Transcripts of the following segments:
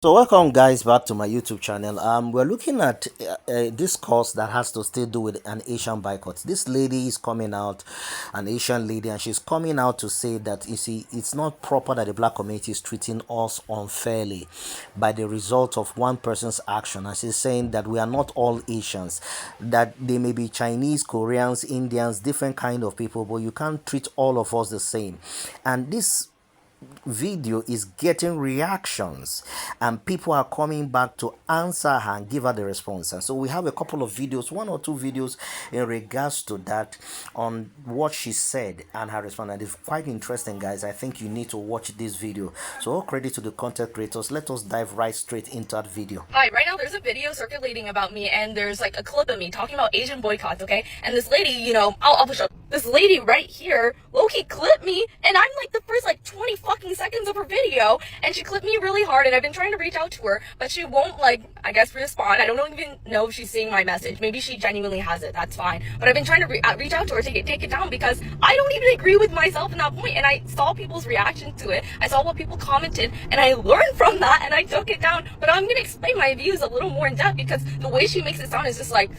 So welcome guys back to my YouTube channel. We're looking at this course that has to still do with an Asian boycott. This lady is coming out, an Asian lady, and she's coming out to say that you see it's not proper that the black community is treating us unfairly by the result of one person's action. And she's saying that we are not all Asians, that they may be Chinese, Koreans, Indians, different kind of people, but you can't treat all of us the same. And this video is getting reactions and people are coming back to answer her and give her the response. And so we have a couple of videos, one or two videos in regards to that, on what she said and her response. And it's quite interesting, guys. I think you need to watch this video. So all credit to the content creators. Let us dive right straight into that video. Hi, right now there's a video circulating about me, and there's like a clip of me talking about Asian boycotts, okay? And this lady, I'll push up. This lady right here, low-key clipped me, and I'm like the first like 20 fucking seconds of her video, and she clipped me really hard, and I've been trying to reach out to her, but she won't, like, I guess, respond. I don't even know if she's seeing my message. Maybe she genuinely has it, that's fine. But I've been trying to reach out to her to take it down, because I don't even agree with myself in that point, and I saw people's reaction to it. I saw what people commented, and I learned from that, and I took it down. But I'm gonna explain my views a little more in depth, because the way she makes it sound is just like,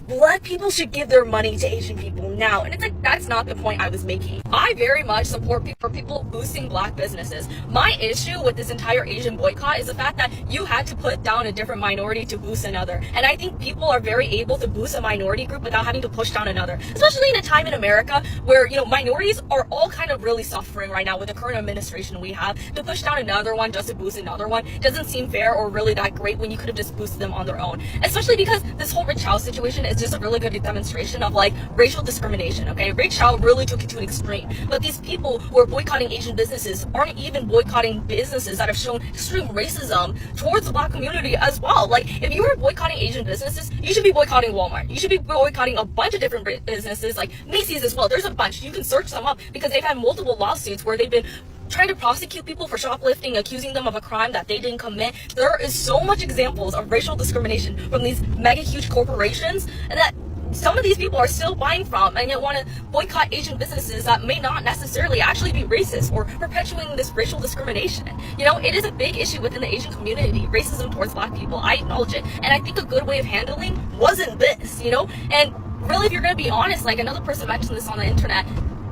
black people should give their money to Asian people now. And it's like, that's not the point I was making. I very much support people boosting black businesses. My issue with this entire Asian boycott is the fact that you had to put down a different minority to boost another. And I think people are very able to boost a minority group without having to push down another. Especially in a time in America where, minorities are all kind of really suffering right now with the current administration we have. To push down another one just to boost another one doesn't seem fair or really that great when you could have just boosted them on their own. Especially because this whole rich house situation is just a really good demonstration of like racial discrimination. Okay, Ray Chow really took it to an extreme, but these people who are boycotting Asian businesses aren't even boycotting businesses that have shown extreme racism towards the black community as well. Like, if you were boycotting Asian businesses, you should be boycotting Walmart. You should be boycotting a bunch of different businesses, like Macy's as well. There's a bunch. You can search them up because they've had multiple lawsuits where they've been trying to prosecute people for shoplifting, accusing them of a crime that they didn't commit. There is so much examples of racial discrimination from these mega huge corporations, and that some of these people are still buying from, and yet want to boycott Asian businesses that may not necessarily actually be racist or perpetuating this racial discrimination. It is a big issue within the Asian community, racism towards black people. I acknowledge it, and I think a good way of handling wasn't this, and really, if you're going to be honest, like another person mentioned this on the internet,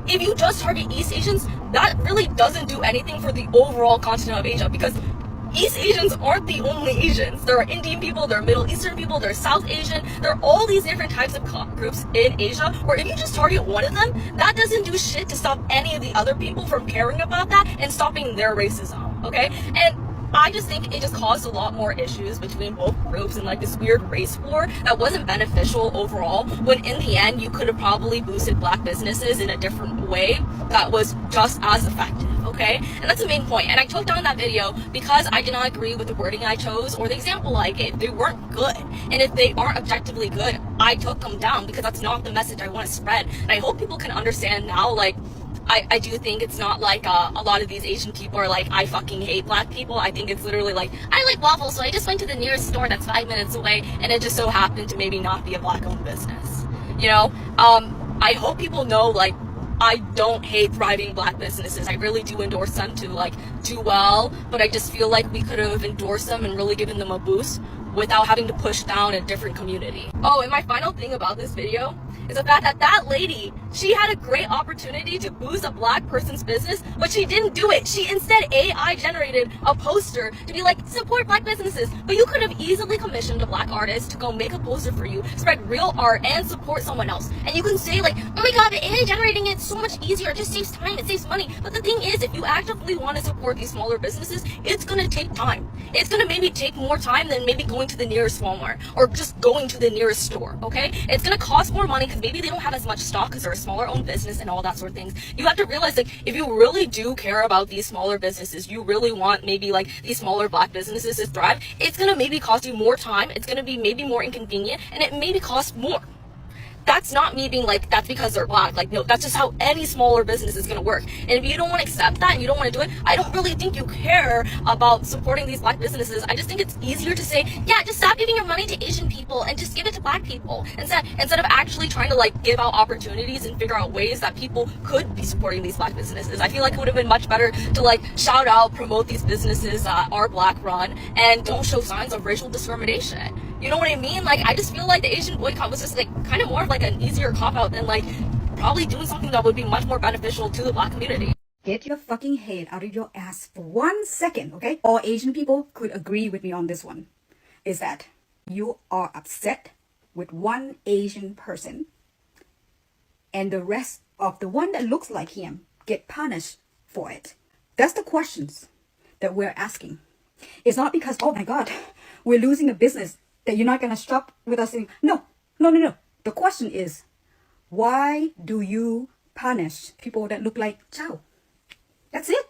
if you just target East Asians, that really doesn't do anything for the overall continent of Asia, because East Asians aren't the only Asians. There are Indian people, there are Middle Eastern people, there are South Asian, there are all these different types of groups in Asia, where if you just target one of them, that doesn't do shit to stop any of the other people from caring about that and stopping their racism, okay? And I just think it just caused a lot more issues between both groups and like this weird race war that wasn't beneficial overall, when in the end you could have probably boosted black businesses in a different way that was just as effective, okay? And that's the main point. And I took down that video because I did not agree with the wording I chose or the example I gave. They weren't good. And if they aren't objectively good, I took them down because that's not the message I want to spread. And I hope people can understand now, like, I do think it's not like a lot of these Asian people are like, I fucking hate black people. I think it's literally like, I like waffles, so I just went to the nearest store that's 5 minutes away, and it just so happened to maybe not be a black-owned business. I hope people know, like, I don't hate thriving black businesses. I really do endorse them to like do well, but I just feel like we could have endorsed them and really given them a boost without having to push down a different community. Oh, and my final thing about this video is the fact that that lady, she had a great opportunity to boost a black person's business, but she didn't do it. She instead AI generated a poster to be like, support black businesses. But you could have easily commissioned a black artist to go make a poster for you, spread real art, and support someone else. And you can say like, oh my god, the AI generating it's so much easier, it just saves time, it saves money. But the thing is, if you actively want to support these smaller businesses, it's gonna take time. It's gonna maybe take more time than maybe going to the nearest Walmart or just going to the nearest store, okay? It's gonna cost more money because maybe they don't have as much stock because they're a smaller owned business and all that sort of things. You have to realize, like, if you really do care about these smaller businesses, you really want maybe like these smaller black businesses to thrive, it's gonna maybe cost you more time, it's gonna be maybe more inconvenient, and it maybe cost more. that's not me being like, that's because they're black. Like, no, that's just how any smaller business is gonna work. And if you don't want to accept that and you don't want to do it, I don't really think you care about supporting these black businesses. I just think it's easier to say, yeah, just stop giving your money to Asian people and just give it to black people, instead of actually trying to like give out opportunities and figure out ways that people could be supporting these black businesses. I feel like it would have been much better to like shout out, promote these businesses that are black run and don't show signs of racial discrimination. You know what I mean? Like, I just feel like the Asian boycott was just like kind of more of like an easier cop out than like probably doing something that would be much more beneficial to the black community. Get your fucking head out of your ass for 1 second, okay? All Asian people could agree with me on this one. Is that you are upset with one Asian person and the rest of the one that looks like him get punished for it. That's the questions that we're asking. It's not because, oh my God, we're losing a business that you're not going to stop with us. No. The question is, why do you punish people that look like Chow? That's it.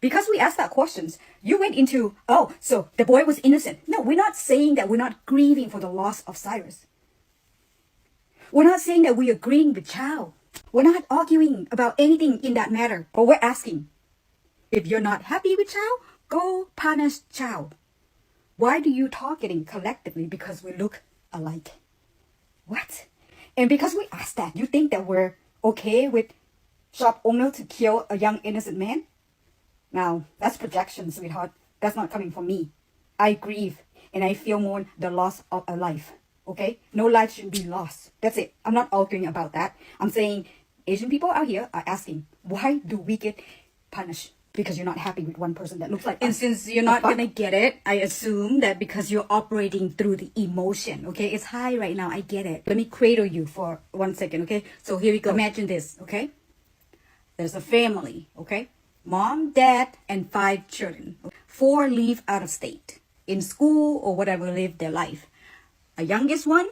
Because we asked that questions, you went into, oh, so the boy was innocent. No, we're not saying that we're not grieving for the loss of Cyrus. We're not saying that we're agreeing with Chow. We're not arguing about anything in that matter. But we're asking, if you're not happy with Chow, go punish Chow. Why do you targeting collectively because we look alike? What? And because we asked that, you think that we're okay with shop owner to kill a young innocent man? Now, that's projection, sweetheart. That's not coming from me. I grieve and I feel mourn the loss of a life. Okay? No life should be lost. That's it. I'm not arguing about that. I'm saying Asian people out here are asking, why do we get punished? Because you're not happy with one person that looks like us. And since you're not gonna get it, I assume that because you're operating through the emotion, okay? It's high right now, I get it. Let me cradle you for 1 second, okay? So here we go. Imagine this, okay? There's a family, okay? Mom, dad, and 5 children. 4 live out of state, in school or whatever, live their life. A youngest one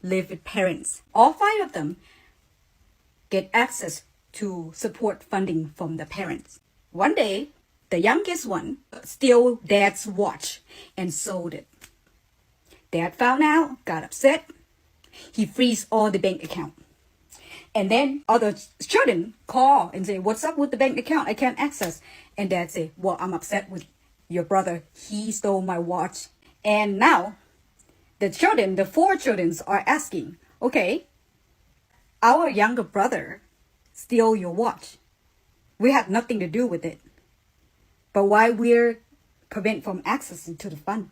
live with parents. All 5 of them get access to support funding from the parents. One day, the youngest one stole dad's watch and sold it. Dad found out, got upset. He freezed all the bank account. And then other children call and say, what's up with the bank account? I can't access. And dad say, well, I'm upset with your brother. He stole my watch. And now the 4 children are asking, okay, our younger brother stole your watch. We had nothing to do with it. But why we're prevent from accessing to the fund?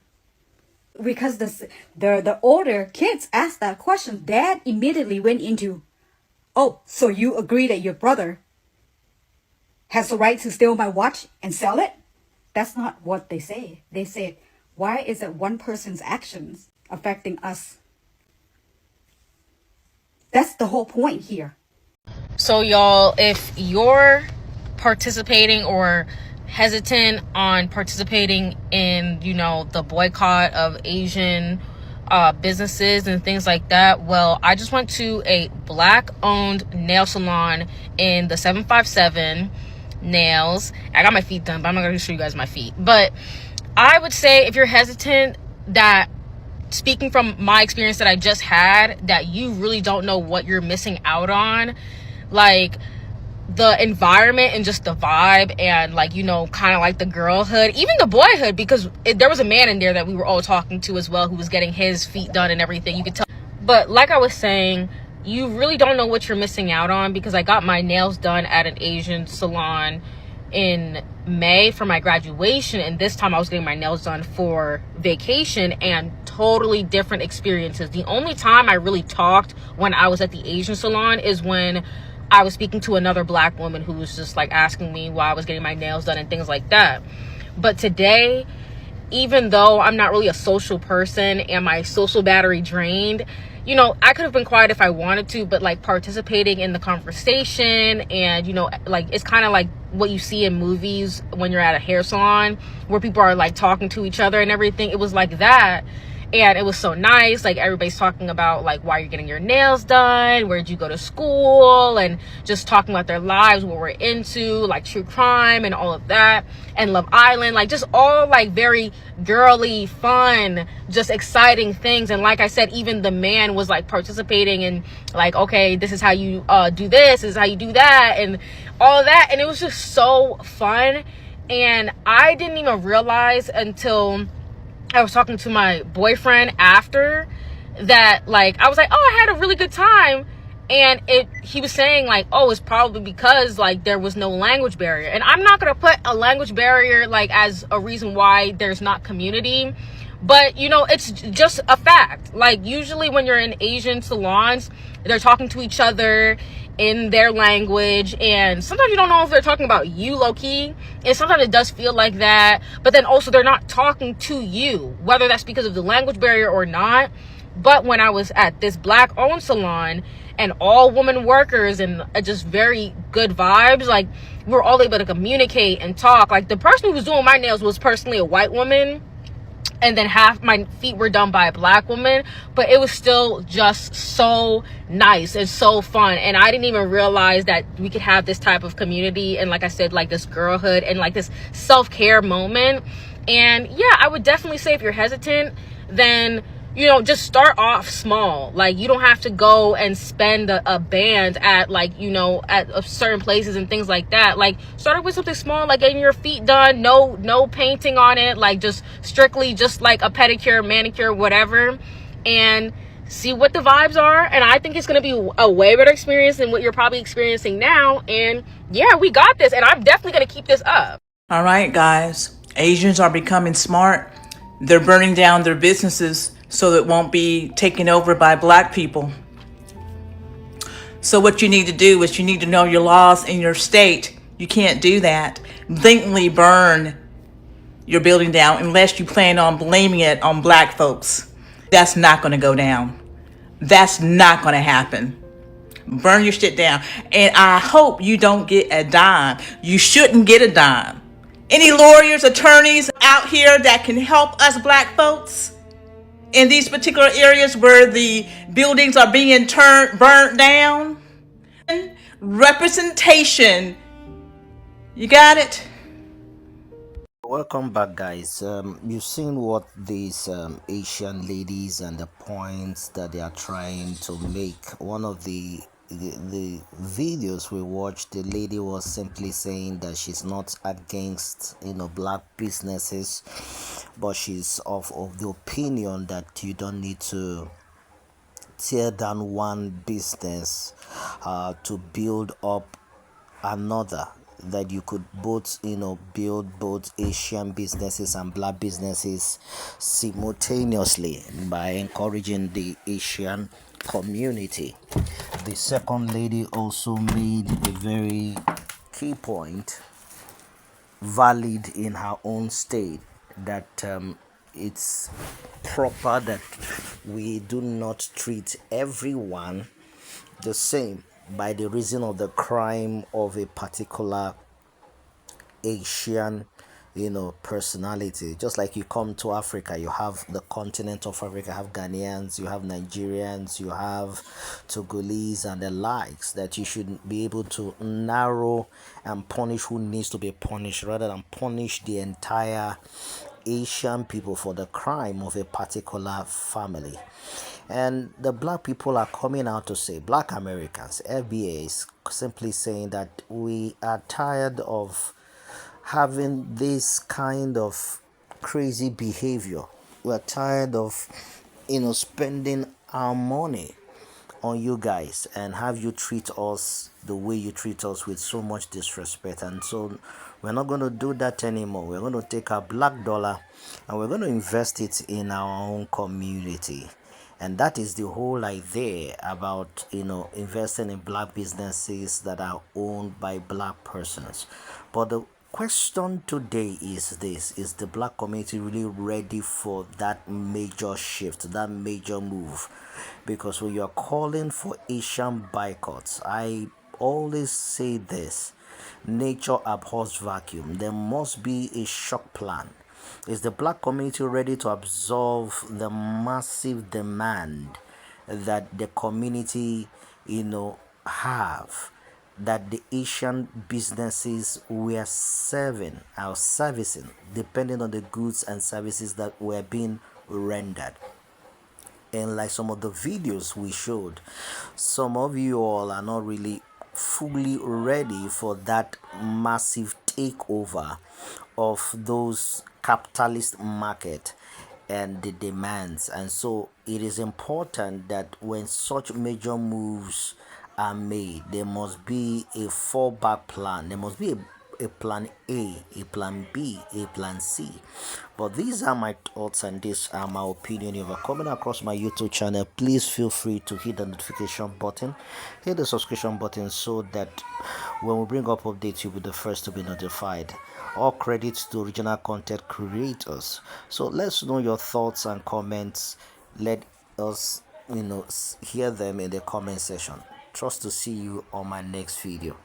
Because the older kids asked that question, dad immediately went into, oh, so you agree that your brother has the right to steal my watch and sell it? That's not what they say. They said, why is it one person's actions affecting us? That's the whole point here. So y'all, if you're participating or hesitant on participating in, the boycott of Asian businesses and things like that, well, I just went to a black owned nail salon in the 757 nails. I got my feet done, but I'm not going to show you guys my feet. But I would say if you're hesitant, that speaking from my experience that I just had, that you really don't know what you're missing out on. Like, the environment and just the vibe and kind of like the girlhood, even the boyhood, because there was a man in there that we were all talking to as well who was getting his feet done and everything. You could tell. But like I was saying, you really don't know what you're missing out on, because I got my nails done at an Asian salon in May for my graduation, and this time I was getting my nails done for vacation, and totally different experiences. The only time I really talked when I was at the Asian salon is when I was speaking to another black woman who was just asking me why I was getting my nails done and things like that. But today, even though I'm not really a social person and my social battery drained, I could have been quiet if I wanted to, but participating in the conversation and, it's kind of like what you see in movies when you're at a hair salon where people are talking to each other and everything. It was like that. and it was so nice. Like, everybody's talking about like why you're getting your nails done, where'd you go to school, and just talking about their lives, what we're into, like true crime and all of that, and Love Island, like just all like very girly, fun, just exciting things. And like I said, even the man was like participating in like, okay, this is how you do this is how you do that, and all of that. And it was just so fun. And I didn't even realize until I was talking to my boyfriend after that, like, I was like, oh, I had a really good time. And he was saying like, oh, it's probably because like there was no language barrier. And I'm not gonna put a language barrier like as a reason why there's not community, but you know, it's just a fact. Like, usually when you're in Asian salons, they're talking to each other in their language, and sometimes you don't know if they're talking about you, low-key, and sometimes it does feel like that. But then also they're not talking to you, whether that's because of the language barrier or not. But when I was at this black owned salon and all woman workers and just very good vibes, like, we were all able to communicate and talk. Like, the person who was doing my nails was personally a white woman, and then half my feet were done by a black woman, but it was still just so nice and so fun. And I didn't even realize that we could have this type of community, and like I said, like this girlhood and like this self-care moment. And yeah, I would definitely say if you're hesitant, then you know, just start off small. Like, you don't have to go and spend a band at, like, you know, at certain places and things like that. Like, start off with something small, like getting your feet done, no painting on it, like just strictly just like a pedicure, manicure, whatever, and see what the vibes are. And I think it's going to be a way better experience than what you're probably experiencing now. And yeah, we got this, and I'm definitely going to keep this up. All right, guys. Asians are becoming smart. They're burning down their businesses so it won't be taken over by black people. So what you need to do is you need to know your laws in your state. You can't do that. Blatantly burn your building down unless you plan on blaming it on black folks. That's not going to go down. That's not going to happen. Burn your shit down. And I hope you don't get a dime. You shouldn't get a dime. Any lawyers, attorneys out here that can help us black folks in these particular areas where the buildings are being burnt down? Representation. You got it? Welcome back, guys. You've seen what these Asian ladies and the points that they are trying to make. One of the videos we watched, the lady was simply saying that she's not against, you know, black businesses, but she's of the opinion that you don't need to tear down one business to build up another, that you could both, you know, build both Asian businesses and black businesses simultaneously by encouraging the Asian community. The second lady also made a very key point, valid in her own state, that it's proper that we do not treat everyone the same by the reason of the crime of a particular Asian, you know, personality. Just like you come to Africa, you have the continent of Africa, you have Ghanaians, you have Nigerians, you have Togolese and the likes, that you should be able to narrow and punish who needs to be punished rather than punish the entire Asian people for the crime of a particular family. And the black people are coming out to say, black Americans, FBA is simply saying that we are tired of having this kind of crazy behavior. We're tired of, you know, spending our money on you guys and have you treat us the way you treat us, with so much disrespect. And so we're not going to do that anymore. We're going to take our black dollar and we're going to invest it in our own community. And that is the whole idea about, you know, investing in black businesses that are owned by black persons. But the question today is this: is the black community really ready for that major shift, that major move? Because when you're calling for Asian boycotts, I always say this: nature abhors vacuum. There must be a shock plan. Is the black community ready to absorb the massive demand that the community, have, that the Asian businesses were serving or servicing, depending on the goods and services that were being rendered? And like some of the videos we showed, some of you all are not really fully ready for that massive takeover of those capitalist market and the demands. And so it is important that when such major moves are made, there must be a fallback plan. There must be a plan A, a plan B, a plan C. But these are my thoughts and these are my opinion. If you're coming across my YouTube channel, please feel free to hit the notification button, hit the subscription button so that when we bring up updates, you'll be the first to be notified. All credits to original content creators. So let's know your thoughts and comments. Let us hear them in the comment section. Trust to see you on my next video.